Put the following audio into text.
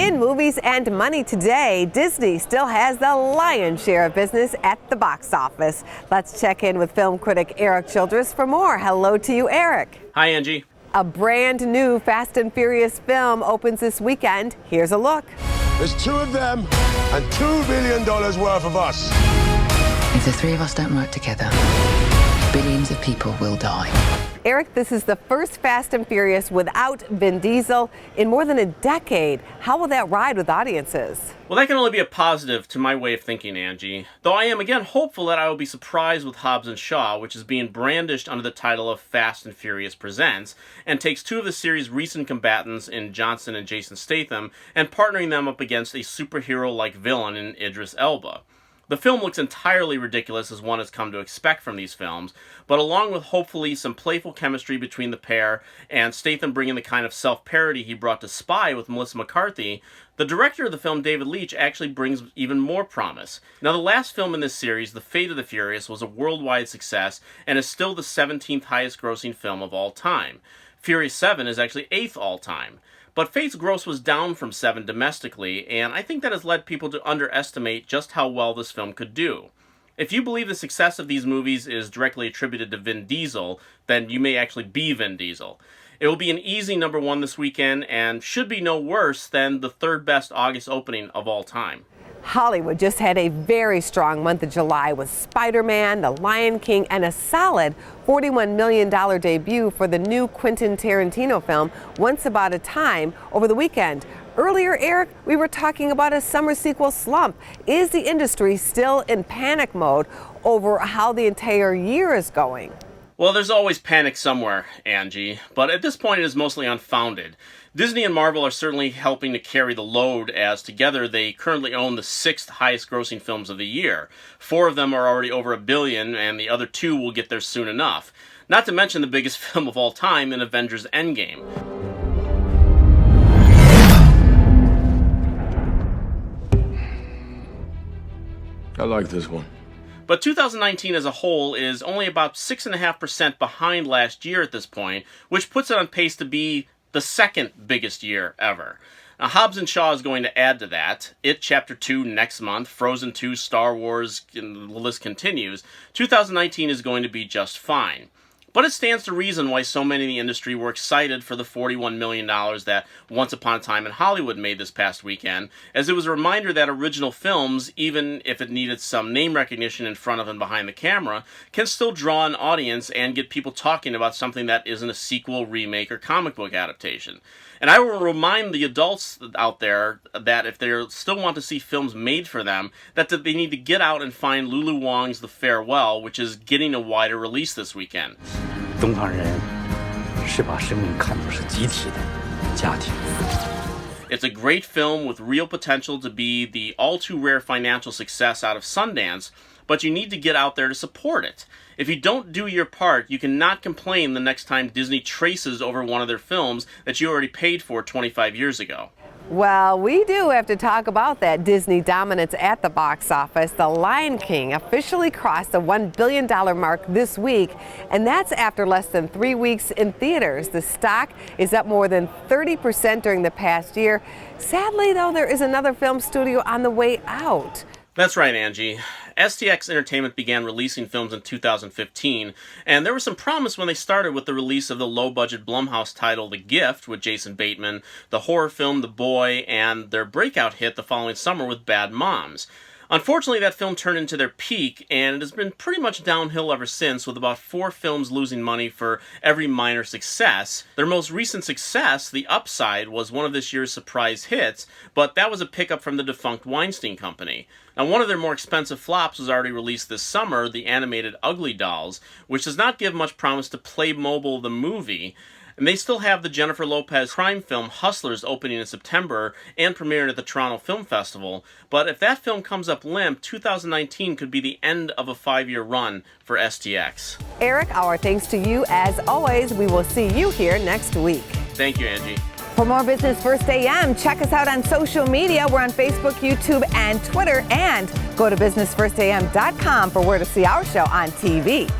In movies and money today, Disney still has the lion's share of business at the box office. Let's check in with film critic Erik Childress for more. Hello to you, Erik. Hi, Angie. A brand new Fast and Furious film opens this weekend. Here's a look. There's two of them and $2 billion worth of us. If the three of us don't work together, billions of people will die. Erik, this is the first Fast and Furious without Vin Diesel in more than a decade. How will that ride with audiences? Well, that can only be a positive to my way of thinking, Angie. Though I am again hopeful that I will be surprised with Hobbs and Shaw, which is being brandished under the title of Fast and Furious Presents, and takes two of the series' recent combatants in Johnson and Jason Statham, and partnering them up against a superhero-like villain in Idris Elba. The film looks entirely ridiculous as one has come to expect from these films, but along with hopefully some playful chemistry between the pair and Statham bringing the kind of self-parody he brought to Spy with Melissa McCarthy, the director of the film, David Leitch, actually brings even more promise. Now, the last film in this series, The Fate of the Furious, was a worldwide success and is still the 17th highest grossing film of all time. Furious 7 is actually 8th all time. But Fate's gross was down from 7 domestically, and I think that has led people to underestimate just how well this film could do. If you believe the success of these movies is directly attributed to Vin Diesel, then you may actually be Vin Diesel. It will be an easy number one this weekend, and should be no worse than the third best August opening of all time. Hollywood just had a very strong month of July with Spider-Man, The Lion King, and a solid $41 million debut for the new Quentin Tarantino film, Once Upon a Time, over the weekend. Earlier, Erik, we were talking about a summer sequel slump. Is the industry still in panic mode over how the entire year is going? Well, there's always panic somewhere, Angie, but at this point it is mostly unfounded. Disney and Marvel are certainly helping to carry the load, as together they currently own the 6th highest grossing films of the year. 4 of them are already over $1 billion, and the other 2 will get there soon enough. Not to mention the biggest film of all time in Avengers Endgame. I like this one. But 2019 as a whole is only about 6.5% behind last year at this point, which puts it on pace to be the second biggest year ever. Now, Hobbs and Shaw is going to add to that. It Chapter 2 next month, Frozen 2, Star Wars, and the list continues. 2019 is going to be just fine. But it stands to reason why so many in the industry were excited for the $41 million that Once Upon a Time in Hollywood made this past weekend, as it was a reminder that original films, even if it needed some name recognition in front of and behind the camera, can still draw an audience and get people talking about something that isn't a sequel, remake, or comic book adaptation. And I will remind the adults out there that if they still want to see films made for them, that they need to get out and find Lulu Wang's The Farewell, which is getting a wider release this weekend. 东方人是把生命看作是集体的家庭。 It's a great film with real potential to be the all-too-rare financial success out of Sundance, but you need to get out there to support it. If you don't do your part, you cannot complain the next time Disney traces over one of their films that you already paid for 25 years ago. Well, we do have to talk about that Disney dominance at the box office. The Lion King officially crossed the $1 billion mark this week, and that's after less than 3 weeks in theaters. The stock is up more than 30% during the past year. Sadly, though, there is another film studio on the way out. That's right, Angie. STX Entertainment began releasing films in 2015, and there was some promise when they started with the release of the low-budget Blumhouse title The Gift with Jason Bateman, the horror film The Boy, and their breakout hit the following summer with Bad Moms. Unfortunately, that film turned into their peak, and it has been pretty much downhill ever since, with about 4 films losing money for every minor success. Their most recent success, The Upside, was one of this year's surprise hits, but that was a pickup from the defunct Weinstein Company. Now, one of their more expensive flops was already released this summer, the animated Ugly Dolls, which does not give much promise to Playmobil the movie. And they still have the Jennifer Lopez crime film Hustlers opening in September and premiering at the Toronto Film Festival. But if that film comes up limp, 2019 could be the end of a 5-year run for STX. Erik, our thanks to you as always. We will see you here next week. Thank you, Angie. For more Business First AM, check us out on social media. We're on Facebook, YouTube, and Twitter. And go to businessfirstam.com for where to see our show on TV.